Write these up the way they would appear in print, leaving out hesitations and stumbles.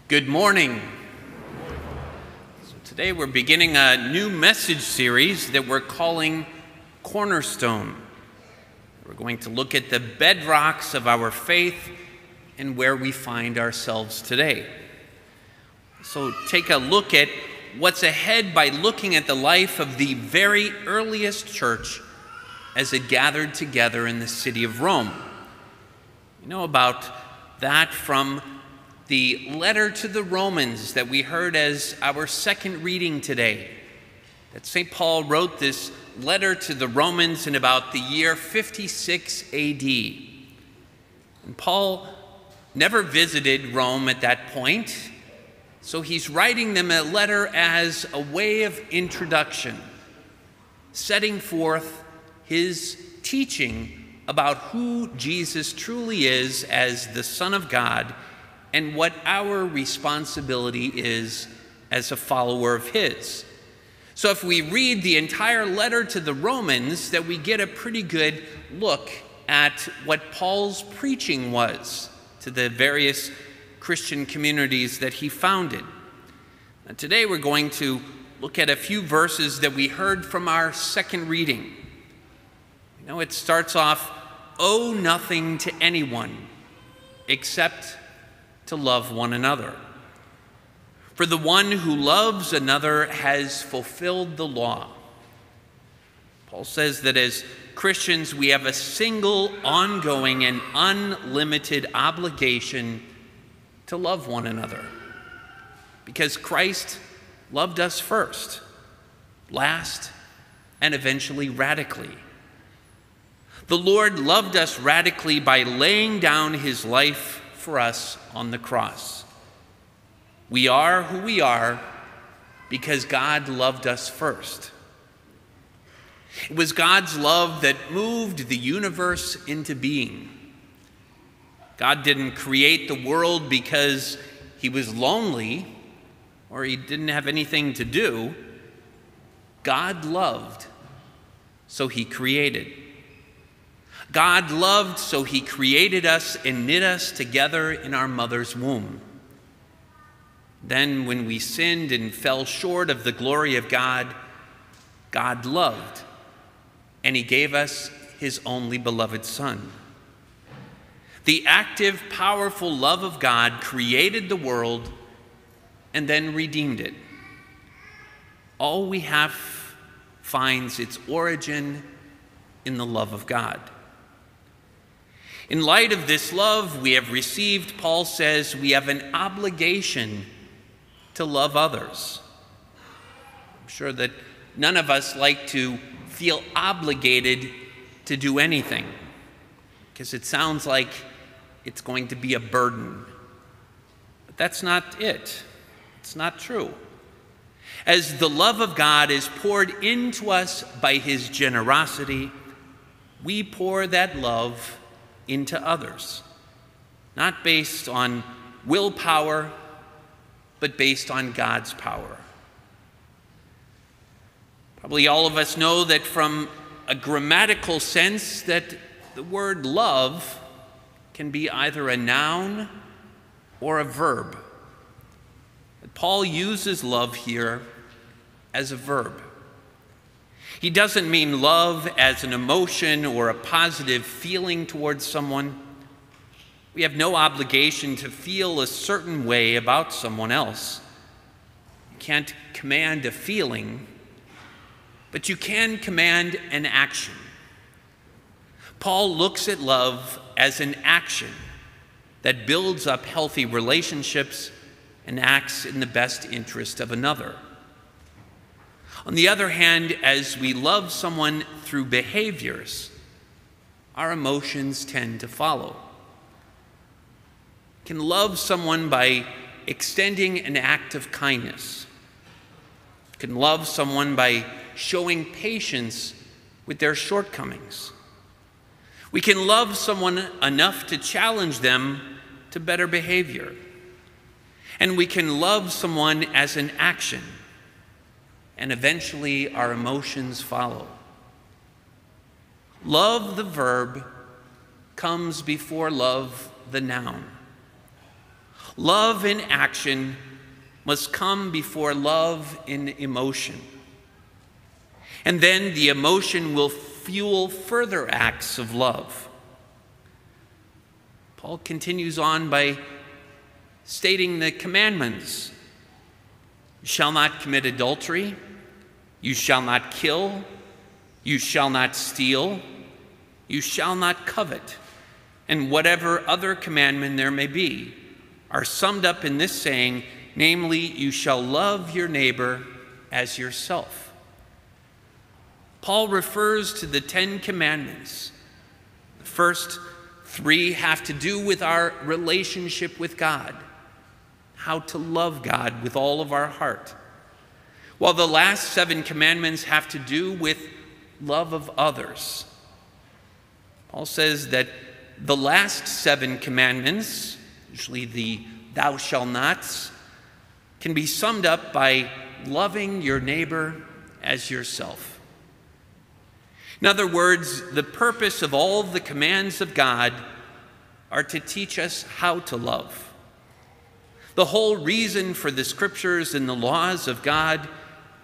Good morning. So today we're beginning a new message series that we're calling Cornerstone. We're going to look at the bedrocks of our faith and where we find ourselves today. So take a look at what's ahead by looking at the life of the very earliest church as it gathered together in the city of Rome. You know about that from the letter to the Romans that we heard as our second reading today. That St. Paul wrote this letter to the Romans in about the year 56 AD. And Paul never visited Rome at that point, so he's writing them a letter as a way of introduction, setting forth his teaching about who Jesus truly is as the Son of God and what our responsibility is as a follower of his. So if we read the entire letter to the Romans, that we get a pretty good look at what Paul's preaching was to the various Christian communities that he founded. And today we're going to look at a few verses that we heard from our second reading. You know, it starts off, "Owe nothing to anyone except to love one another. For the one who loves another has fulfilled the law." Paul says that as Christians, we have a single, ongoing, and unlimited obligation to love one another, because Christ loved us first, last, and eventually radically. The Lord loved us radically by laying down his life for us on the cross. We are who we are because God loved us first. It was God's love that moved the universe into being. God didn't create the world because he was lonely or he didn't have anything to do. God loved, so he created. God loved, so he created us and knit us together in our mother's womb. Then when we sinned and fell short of the glory of God, God loved, and he gave us his only beloved Son. The active, powerful love of God created the world and then redeemed it. All we have finds its origin in the love of God. In light of this love we have received, Paul says we have an obligation to love others. I'm sure that none of us like to feel obligated to do anything, because it sounds like it's going to be a burden. But that's not it. It's not true. As the love of God is poured into us by his generosity, we pour that love into others, not based on willpower, but based on God's power. Probably all of us know that from a grammatical sense that the word love can be either a noun or a verb. But Paul uses love here as a verb. He doesn't mean love as an emotion or a positive feeling towards someone. We have no obligation to feel a certain way about someone else. You can't command a feeling, but you can command an action. Paul looks at love as an action that builds up healthy relationships and acts in the best interest of another. On the other hand, as we love someone through behaviors, our emotions tend to follow. We can love someone by extending an act of kindness. We can love someone by showing patience with their shortcomings. We can love someone enough to challenge them to better behavior. And we can love someone as an action, and eventually our emotions follow. Love, the verb, comes before love, the noun. Love in action must come before love in emotion. And then the emotion will fuel further acts of love. Paul continues on by stating the commandments. You shall not commit adultery. You shall not kill. You shall not steal. You shall not covet. And whatever other commandment there may be are summed up in this saying, namely, you shall love your neighbor as yourself. Paul refers to the 10 commandments. The first 3 have to do with our relationship with God, how to love God with all of our heart, while the last 7 commandments have to do with love of others. Paul says that the last 7 commandments, usually the thou shalt nots, can be summed up by loving your neighbor as yourself. In other words, the purpose of all the commands of God are to teach us how to love. The whole reason for the scriptures and the laws of God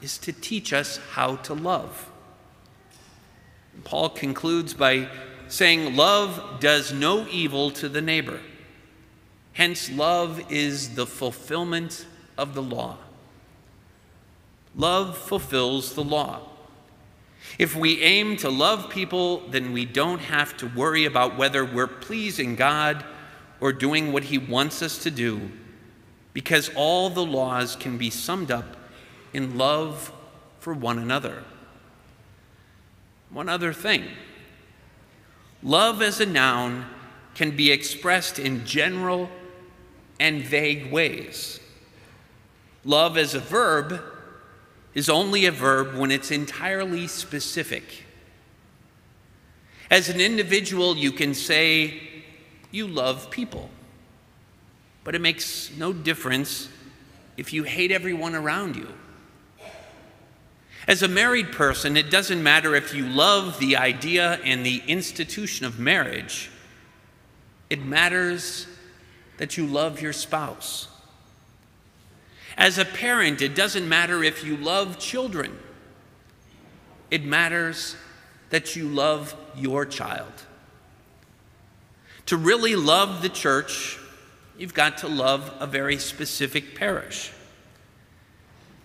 is to teach us how to love. Paul concludes by saying, love does no evil to the neighbor. Hence, love is the fulfillment of the law. Love fulfills the law. If we aim to love people, then we don't have to worry about whether we're pleasing God or doing what he wants us to do, because all the laws can be summed up in love for one another. One other thing. Love as a noun can be expressed in general and vague ways. Love as a verb is only a verb when it's entirely specific. As an individual, you can say you love people, but it makes no difference if you hate everyone around you. As a married person, it doesn't matter if you love the idea and the institution of marriage. It matters that you love your spouse. As a parent, it doesn't matter if you love children. It matters that you love your child. To really love the church, you've got to love a very specific parish.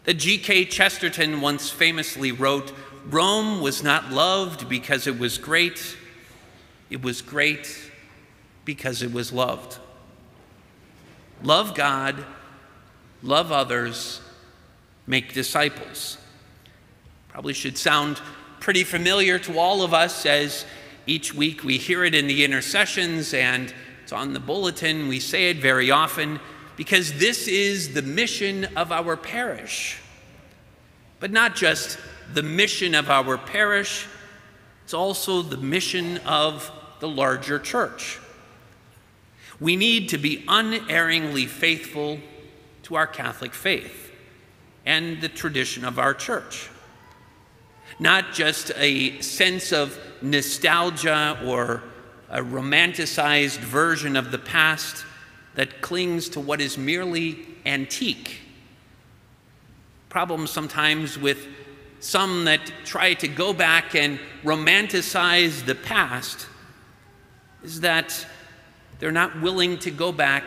The G.K. Chesterton once famously wrote, "Rome was not loved because it was great because it was loved." Love God, love others, make disciples. Probably should sound pretty familiar to all of us, as each week we hear it in the intercessions and it's on the bulletin. We say it very often because this is the mission of our parish. But not just the mission of our parish, it's also the mission of the larger church. We need to be unerringly faithful to our Catholic faith and the tradition of our church. Not just a sense of nostalgia or a romanticized version of the past that clings to what is merely antique. Problem sometimes with some that try to go back and romanticize the past is that they're not willing to go back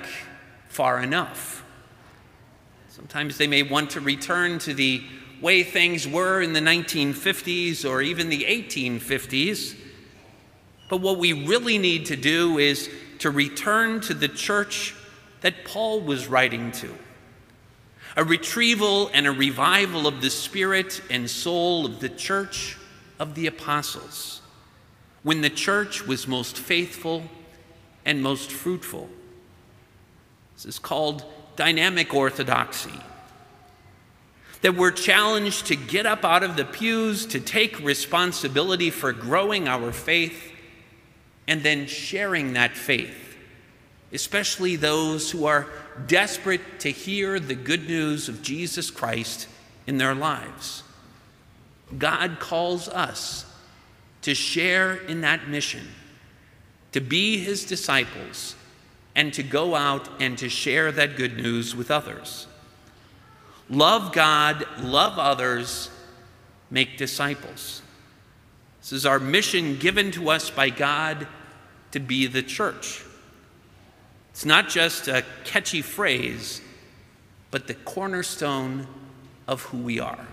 far enough. Sometimes they may want to return to the way things were in the 1950s or even the 1850s. But what we really need to do is to return to the church that Paul was writing to. A retrieval and a revival of the spirit and soul of the church of the apostles, when the church was most faithful and most fruitful. This is called dynamic orthodoxy. That we're challenged to get up out of the pews, to take responsibility for growing our faith and then sharing that faith, especially those who are desperate to hear the good news of Jesus Christ in their lives. God calls us to share in that mission, to be his disciples, and to go out and to share that good news with others. Love God, love others, make disciples. This is our mission given to us by God to be the church. It's not just a catchy phrase, but the cornerstone of who we are.